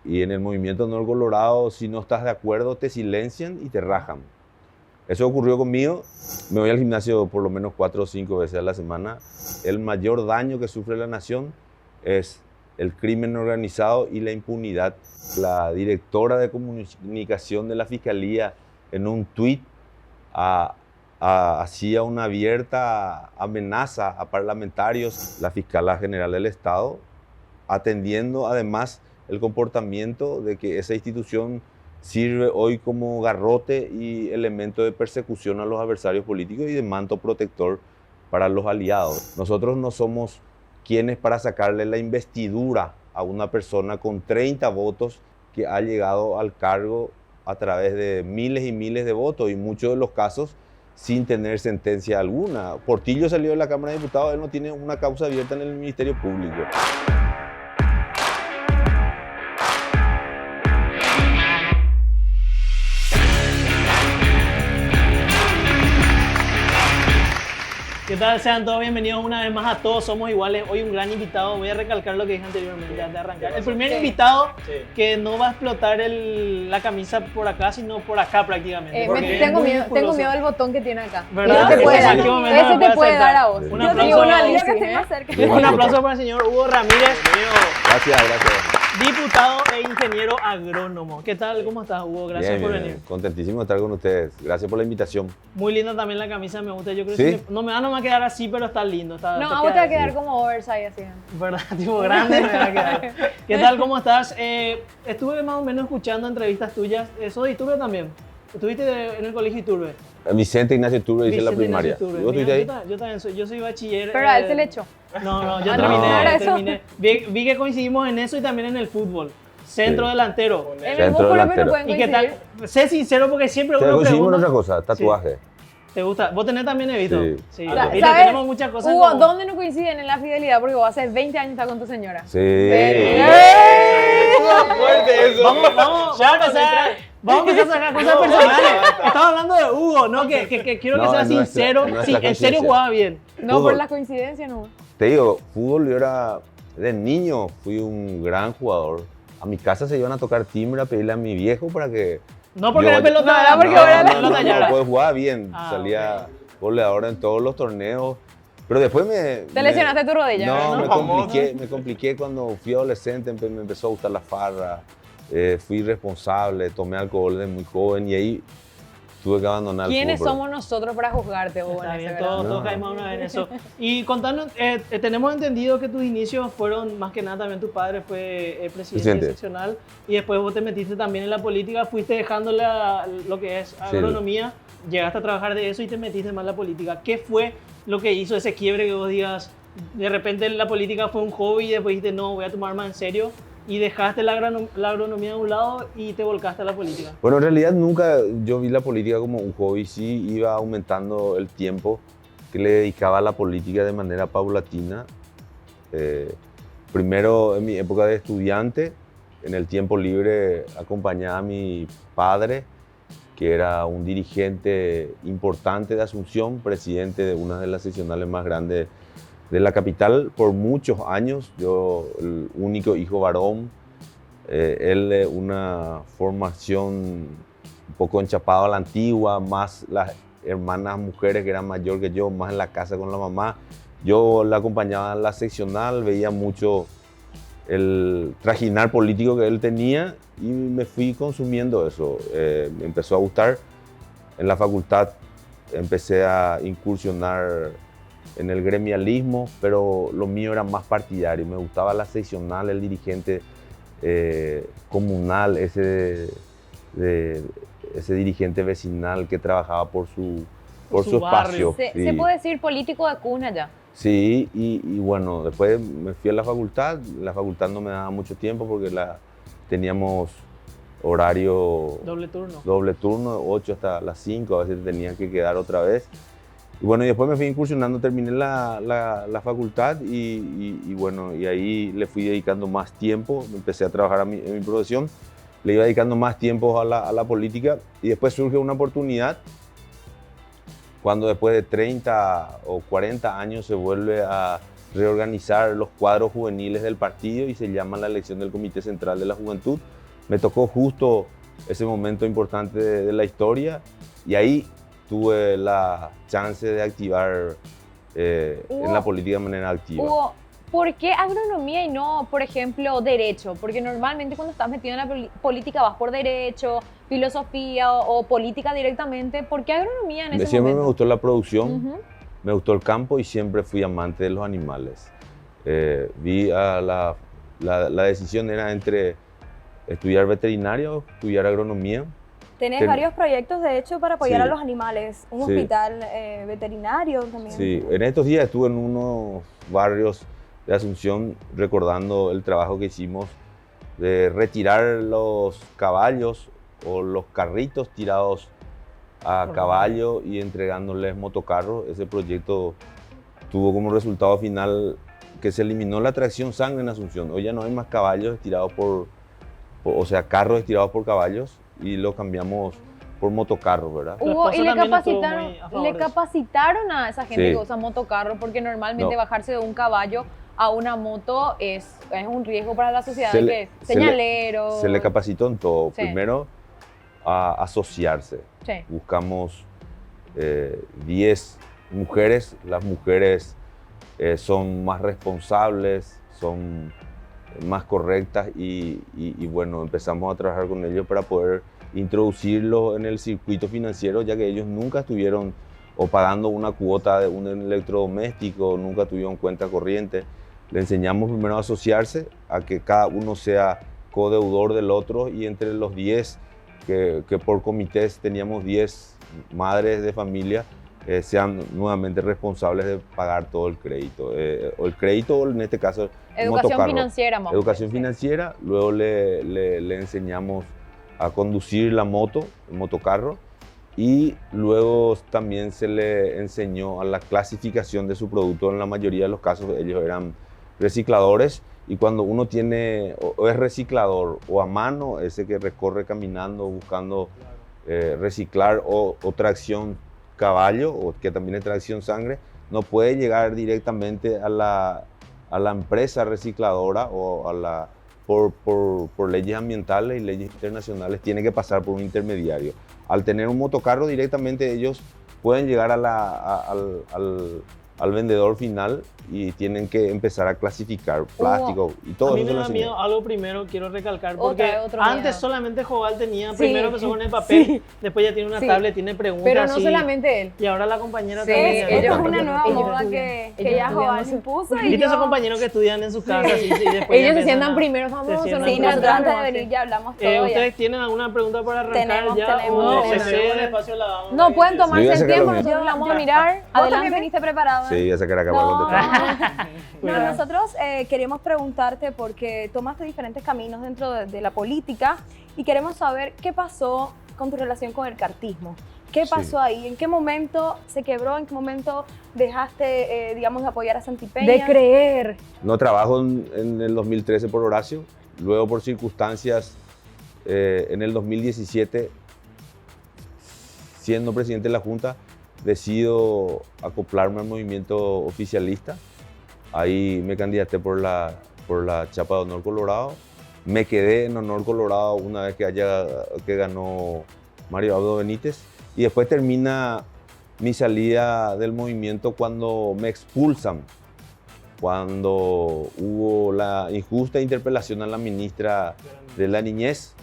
Y en el movimiento Honor Colorado, si no estás de acuerdo, te silencian y te rajan. Eso ocurrió conmigo. Me voy al gimnasio por lo menos 4 o 5 veces a la semana. El mayor daño que sufre la nación es el crimen organizado y la impunidad. La directora de comunicación de la Fiscalía en un tuit hacía una abierta amenaza a parlamentarios, la Fiscalía General del Estado, atendiendo además el comportamiento de que esa institución sirve hoy como garrote y elemento de persecución a los adversarios políticos y de manto protector para los aliados. Nosotros no somos quienes para sacarle la investidura a una persona con 30 votos que ha llegado al cargo a través de miles y miles de votos y muchos de los casos sin tener sentencia alguna. Portillo salió de la Cámara de Diputados, él no tiene una causa abierta en el Ministerio Público. ¿Qué tal? Sean todos bienvenidos una vez más a Todos Somos Iguales. Hoy un gran invitado, voy a recalcar lo que dije anteriormente antes de arrancar. El primer invitado que no va a explotar la camisa por acá, sino por acá prácticamente. Tengo miedo del botón que tiene acá. ¿Verdad? Ese te puede dar a vos. Un aplauso, Un aplauso para el señor Hugo Ramírez. Gracias. Diputado e ingeniero agrónomo. ¿Qué tal? ¿Cómo estás, Hugo? Gracias por venir. Contentísimo de estar con ustedes. Gracias por la invitación. Muy linda también la camisa, me gusta. Yo creo ¿Sí? que no me va a quedar así, pero está lindo. No, a vos te va a quedar como oversize así. ¿Verdad? Tipo grande me va a quedar. ¿Qué tal? ¿Cómo estás? Estuve más o menos escuchando entrevistas tuyas. ¿Sos de Iturbe también? ¿Estuviste en el colegio Iturbe? Vicente Ignacio Iturbe hice la Vicente primaria. Ignacio Iturbe. ¿Vos estuviste ahí? Yo también soy bachiller. Pero a él se le echó. No, yo era terminé. Vi que coincidimos en eso y también en el fútbol. Centro delantero. En el músculo pero pueden ¿Y qué coincidir. tal? Sé sincero porque siempre uno Coincidimos en pregunta. otra cosa, tatuaje. ¿Te gusta? ¿Vos tenés también, Evito? Sí. Viste, ¿Sabes? tenemos muchas cosas Hugo, en común. ¿dónde no coinciden en la fidelidad? Porque vos hace 20 años estás con tu señora. Sí. Fuerte eso. Vamos a empezar a sacar cosas personales. Estaba hablando de Hugo, ¿no? Que quiero que No, sea es nuestra- sincero. es nuestra Sí, en serio conciencia. jugaba bien. No, Fútbol. por las coincidencias, no. Te digo, fútbol yo era, de niño fui un gran jugador. A mi casa se iban a tocar timbre a pedirle a mi viejo para que... No porque yo- era pelota. No, era porque era la pelota ya era. pues jugaba bien, Ah, salía goleador en todos los torneos. Pero después Te lesionaste tu rodilla, No, ¿verdad? me compliqué cuando fui adolescente, me empezó a gustar la farra, fui irresponsable, tomé alcohol de muy joven y ahí tuve que abandonar el ¿Quiénes fútbol. somos nosotros para juzgarte, Hugo? Está en bien, ese, ¿verdad? todos No. caímos una vez en eso. Y contanos, tenemos entendido que tus inicios fueron, más que nada, también tu padre fue presidente seccional y después vos te metiste también en la política, fuiste dejando lo que es agronomía, llegaste a trabajar de eso y te metiste más en la política. ¿Qué fue lo que hizo ese quiebre que vos digas, de repente la política fue un hobby y después dijiste, no, voy a tomar más en serio? Y dejaste la agronomía de un lado y te volcaste a la política. Bueno, en realidad nunca yo vi la política como un hobby, sí iba aumentando el tiempo que le dedicaba a la política de manera paulatina. Primero en mi época de estudiante, en el tiempo libre acompañaba a mi padre, que era un dirigente importante de Asunción, presidente de una de las seccionales más grandes de la capital por muchos años. Yo, el único hijo varón, él una formación un poco enchapado a la antigua, más las hermanas mujeres que eran mayor que yo, más en la casa con la mamá. Yo la acompañaba en la seccional, veía mucho el trajinar político que él tenía y me fui consumiendo eso. Me empezó a gustar. En la facultad empecé a incursionar en el gremialismo, pero lo mío era más partidario. Me gustaba la seccional, el dirigente comunal, ese dirigente vecinal que trabajaba por su barrio. espacio. Se puede decir político de cuna ya. Sí, y bueno, después me fui a la facultad. La facultad no me daba mucho tiempo porque teníamos horario doble turno, 8 hasta las 5, a veces tenía que quedar otra vez. Y bueno, y después me fui incursionando, terminé la facultad y bueno, y ahí le fui dedicando más tiempo, empecé a trabajar en mi profesión, le iba dedicando más tiempo a la política y después surge una oportunidad cuando después de 30 o 40 años se vuelve a reorganizar los cuadros juveniles del partido y se llama la elección del Comité Central de la Juventud. Me tocó justo ese momento importante de la historia y ahí tuve la chance de activar en la política de manera activa. Hugo, ¿por qué agronomía y no, por ejemplo, derecho? Porque normalmente cuando estás metido en la política vas por derecho, filosofía o política directamente. ¿Por qué agronomía en ese Siempre momento? me gustó la producción, me gustó el campo y siempre fui amante de los animales. La decisión era entre estudiar veterinaria o estudiar agronomía. Tenés varios proyectos, de hecho, para apoyar a los animales. Un Sí. hospital veterinario también. Sí, en estos días estuve en unos barrios de Asunción recordando el trabajo que hicimos de retirar los caballos o los carritos tirados a caballo y entregándoles motocarros. Ese proyecto tuvo como resultado final que se eliminó la tracción sangre en Asunción. Hoy ya no hay más caballos estirados o sea, carros estirados por caballos y lo cambiamos por motocarros, ¿verdad? Hugo, y también estuvo muy a favor le de eso. capacitaron a esa gente Sí. que usa motocarro, porque normalmente No. bajarse de un caballo a una moto es un riesgo para la sociedad, Se de le- que se le- señaleros. Se le capacitó en todo. Sí. Primero, a asociarse. Sí. Buscamos 10 mujeres. Las mujeres son más responsables, son más correctas y bueno, empezamos a trabajar con ellos para poder introducirlos en el circuito financiero, ya que ellos nunca estuvieron o pagando una cuota de un electrodoméstico, nunca tuvieron cuenta corriente. Le enseñamos primero a asociarse, a que cada uno sea codeudor del otro y entre los 10, que por comités teníamos 10 madres de familia, sean nuevamente responsables de pagar todo el crédito. O el crédito, o en este caso, el Educación motocarro. financiera, más o Educación menos, financiera, luego le enseñamos a conducir la moto, el motocarro, y luego también se le enseñó a la clasificación de su producto. En la mayoría de los casos ellos eran recicladores, y cuando uno tiene o es reciclador o a mano, ese que recorre caminando buscando reciclar o tracción caballo, o que también es tracción sangre, no puede llegar directamente a la empresa recicladora o a la por leyes ambientales y leyes internacionales, tiene que pasar por un intermediario. Al tener un motocarro directamente ellos pueden llegar al vendedor final y tienen que empezar a clasificar plástico y todo A mí eso. me se da lo miedo, enseñé. algo primero quiero recalcar, Otra porque vez otro antes miedo. solamente Joval tenía, Sí. primero empezó con el papel, Sí. después ya tiene una Sí. tablet, tiene preguntas. Pero no y- solamente él. Y ahora la compañera Sí, también. ellos Ellos es Ellos- una nueva ellos moda estudian. que Ellos ya estudian, Joval no sé. impuso y ¿Viste yo... esos compañeros que estudian en sus casas y después ya Ellos se empiezan sientan a- primero se famosos. sientan Sí, primero. nosotros antes de famosos. venir ya hablamos todo. ¿Ustedes ya. tienen alguna pregunta para arrancar Tenemos, ya? tenemos. ¿O No, se no, cede el no. espacio a la dama? No, pueden Yo voy tomarse a el sacar tiempo, lo mío. nosotros vamos a mirar. Vos también Adelante. viniste preparada. Sí, ya sé que era capaz de contestar. No, nosotros queríamos preguntarte porque tomaste diferentes caminos dentro de la política y queremos saber qué pasó con tu relación con el cartismo. ¿Qué pasó ahí? ¿En qué momento se quebró? ¿En qué momento dejaste, digamos, de apoyar a Santipeña? De creer. No trabajo en el 2013 por Horacio, luego por circunstancias en el 2017, siendo presidente de la Junta, decido acoplarme al movimiento oficialista. Ahí me candidaté por la chapa de Honor Colorado. Me quedé en Honor Colorado una vez que ganó Mario Abdo Benítez. Y después termina mi salida del movimiento cuando me expulsan, cuando hubo la injusta interpelación a la ministra de la Niñez.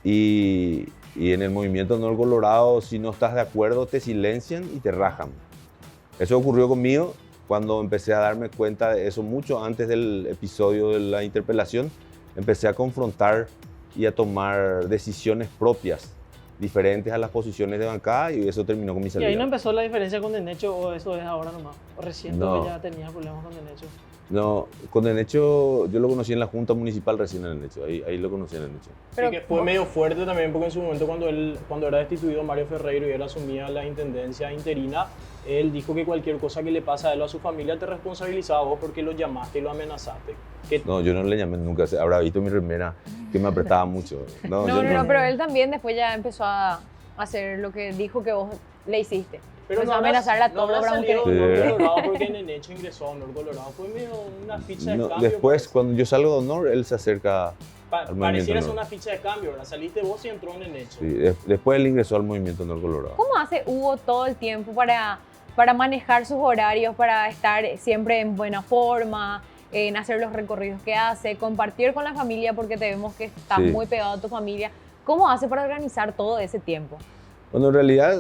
Y en el movimiento Honor Colorado, si no estás de acuerdo, te silencian y te rajan. Eso ocurrió conmigo cuando empecé a darme cuenta de eso mucho antes del episodio de la interpelación. Empecé a confrontar y a tomar decisiones propias, diferentes a las posiciones de bancada, y eso terminó con mi ¿Y salida. ahí no empezó la diferencia con Denecho o eso es ahora nomás? ¿O recién No. que ya tenías problemas con Denecho? No, con Denecho yo lo conocí en la Junta Municipal recién en Denecho, ahí lo conocí en Denecho. Pero- Sí, que fue medio fuerte también porque en su momento cuando era destituido Mario Ferreiro y él asumía la intendencia interina, él dijo que cualquier cosa que le pasa a él o a su familia te responsabilizaba vos porque lo llamaste y lo amenazaste. Que No, yo no le llamé nunca, habrá visto mi remera que me apretaba mucho. No, yo no, no, pero él también después ya empezó a hacer lo que dijo que vos le hiciste. Pero Empezó a amenazar a todos, no habrá aunque- salido Sí. Honor Colorado porque Nenecho ingresó a Honor Colorado. Fue medio una ficha de No, cambio. después, pues. cuando yo salgo de honor, él se acerca al movimiento Pareciera ser honor. una ficha de cambio, ¿verdad? Saliste vos y entró Nenecho. Sí, después él ingresó al movimiento honor colorado. ¿Cómo hace Hugo todo el tiempo para manejar sus horarios, para estar siempre en buena forma, en hacer los recorridos que hace, compartir con la familia, porque te vemos que estás Sí. muy pegado a tu familia? ¿Cómo hace para organizar todo ese tiempo? Bueno, en realidad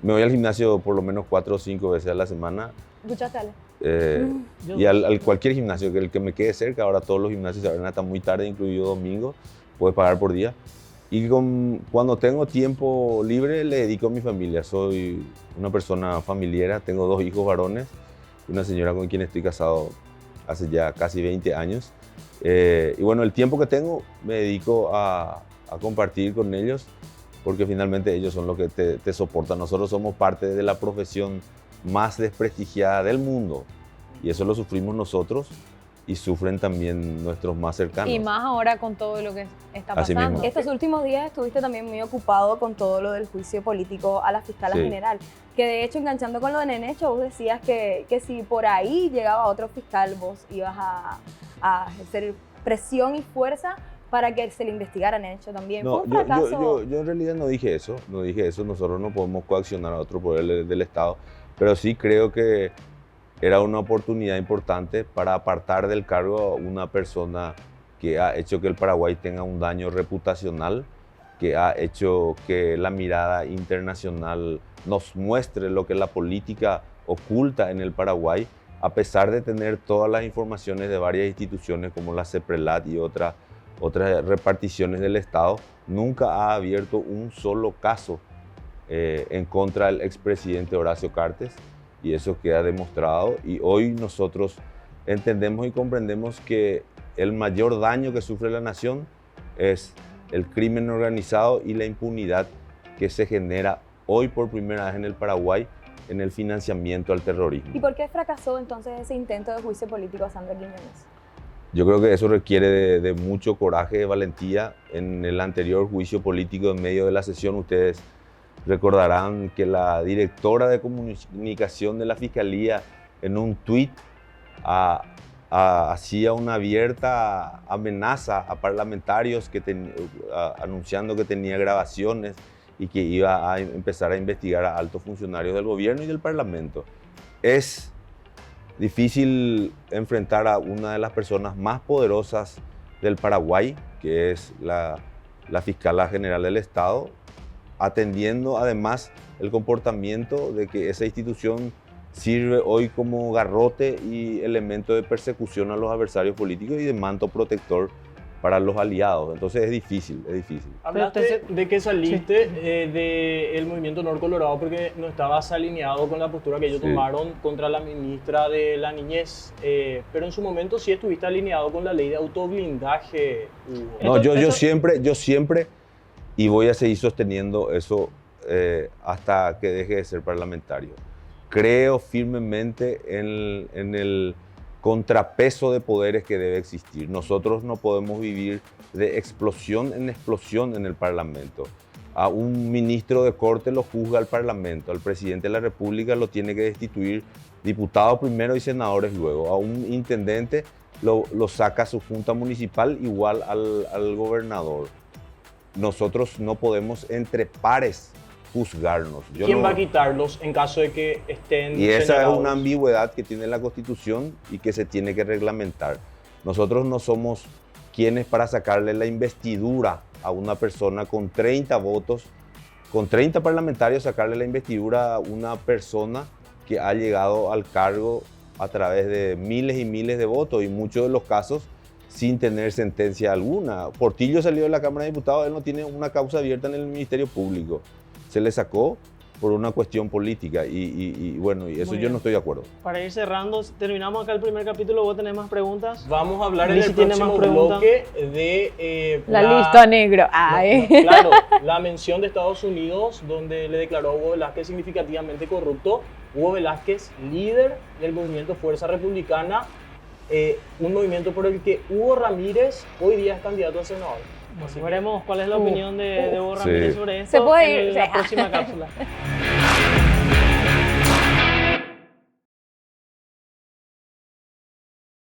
me voy al gimnasio por lo menos 4 o 5 veces a la semana. ¿Escuchaste, Ale? Y al cualquier gimnasio, que el que me quede cerca, ahora todos los gimnasios se abren hasta muy tarde, incluido domingo, puedes pagar por día. Y cuando tengo tiempo libre le dedico a mi familia. Soy una persona familiar, tengo 2 hijos varones y una señora con quien estoy casado hace ya casi 20 años. Y bueno, el tiempo que tengo me dedico a compartir con ellos, porque finalmente ellos son los que te soportan. Nosotros somos parte de la profesión más desprestigiada del mundo y eso lo sufrimos nosotros y sufren también nuestros más cercanos. Y más ahora con todo lo que está Así pasando. mismo. Estos últimos días estuviste también muy ocupado con todo lo del juicio político a la fiscala Sí. general, que de hecho, enganchando con lo de Nenecho, vos decías que si por ahí llegaba otro fiscal, vos ibas a ejercer presión y fuerza para que se le investigara a Nenecho también. No, Fue un fracaso. yo en realidad no dije eso, nosotros no podemos coaccionar a otro poder del Estado, pero sí creo que era una oportunidad importante para apartar del cargo a una persona que ha hecho que el Paraguay tenga un daño reputacional, que ha hecho que la mirada internacional nos muestre lo que la política oculta en el Paraguay, a pesar de tener todas las informaciones de varias instituciones como la CEPRELAT y otras reparticiones del Estado, nunca ha abierto un solo caso en contra del expresidente Horacio Cartes, y eso queda demostrado. Y hoy nosotros entendemos y comprendemos que el mayor daño que sufre la nación es el crimen organizado y la impunidad que se genera hoy por primera vez en el Paraguay en el financiamiento al terrorismo. ¿Y por qué fracasó entonces ese intento de juicio político a Sandra Quiñones? Yo creo que eso requiere de mucho coraje, de valentía. En el anterior juicio político, en medio de la sesión, ustedes recordarán que la directora de comunicación de la Fiscalía en un tuit hacía una abierta amenaza a parlamentarios anunciando que tenía grabaciones y que iba a empezar a investigar a altos funcionarios del gobierno y del Parlamento. Es difícil enfrentar a una de las personas más poderosas del Paraguay, que es la Fiscala General del Estado, atendiendo además el comportamiento de que esa institución sirve hoy como garrote y elemento de persecución a los adversarios políticos y de manto protector para los aliados. Entonces es difícil, es difícil. Hablaste de que saliste del movimiento Honor Colorado porque no estabas alineado con la postura que ellos Sí. tomaron contra la ministra de la Niñez, pero en su momento sí estuviste alineado con la ley de autoblindaje, Hugo. No, yo Esto- siempre, y voy a seguir sosteniendo eso hasta que deje de ser parlamentario. Creo firmemente en el contrapeso de poderes que debe existir. Nosotros no podemos vivir de explosión en el Parlamento. A un ministro de corte lo juzga el Parlamento, al presidente de la República lo tiene que destituir diputados primero y senadores luego. A un intendente lo saca su junta municipal igual al gobernador. Nosotros no podemos entre pares juzgarnos. ¿Quién va a quitarlos en caso de que estén Y esa es señalados? una ambigüedad que tiene la Constitución y que se tiene que reglamentar. Nosotros no somos quienes para sacarle la investidura a una persona con 30 votos, con 30 parlamentarios, sacarle la investidura a una persona que ha llegado al cargo a través de miles y miles de votos y muchos de los casos sin tener sentencia alguna. Portillo salió de la Cámara de Diputados, él no tiene una causa abierta en el Ministerio Público. Se le sacó por una cuestión política y bueno, y eso Muy yo bien. no estoy de acuerdo. Para ir cerrando, terminamos acá el primer capítulo. ¿Vos tenés más preguntas? Vamos a hablar en Luis, el si tiene próximo más preguntas. bloque de La lista negro. No, Ay. no, claro, la mención de Estados Unidos, donde le declaró a Hugo Velázquez significativamente corrupto. Hugo Velázquez, líder del movimiento Fuerza Republicana, un movimiento por el que Hugo Ramírez hoy día es candidato a senador. Así que- Veremos cuál es la opinión de Hugo Sí. Ramírez sobre esto Se puede ir, en la sí. próxima cápsula.